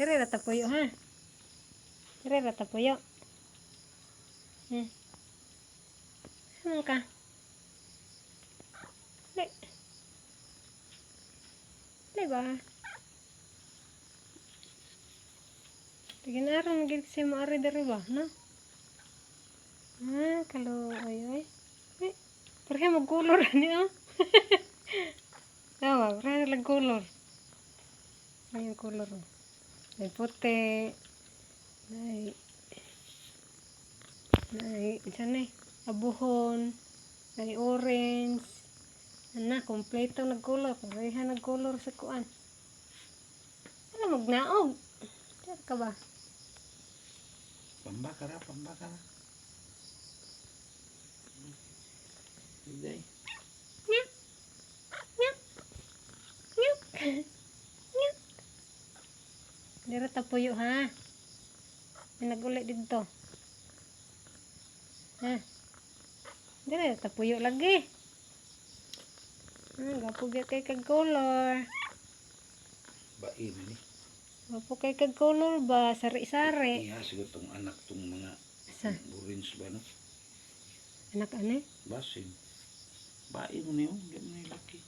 Dire rata puyo ha. Dire rata puyo. Saan ka? Le. Le ba? Tiginaran gid si mo ari diri ba, no? Kalau ay. Perhe mo color ni oh. Tawa, perhe lag color. Ay color. Ay puti. Ay sana abuhon. Ay orange. Ana, kompleto nag color. Pareha nag color sa kuan. Ano magnaog? Diyan ka ba? Pambakara. Hindi. Nyap. Nyap. Nyap. Nyap. Dira ta puyo ha. Nag-uli dito. Ha. Dira ta puyo lagi. Gapo gyud kay kag color. Bain ni. Gapo kay kag color ba sari-sari. Iya siguro tong anak tong mga Sa orange ba no? anak ani? Basin. Bain mo niyo, di mo laki.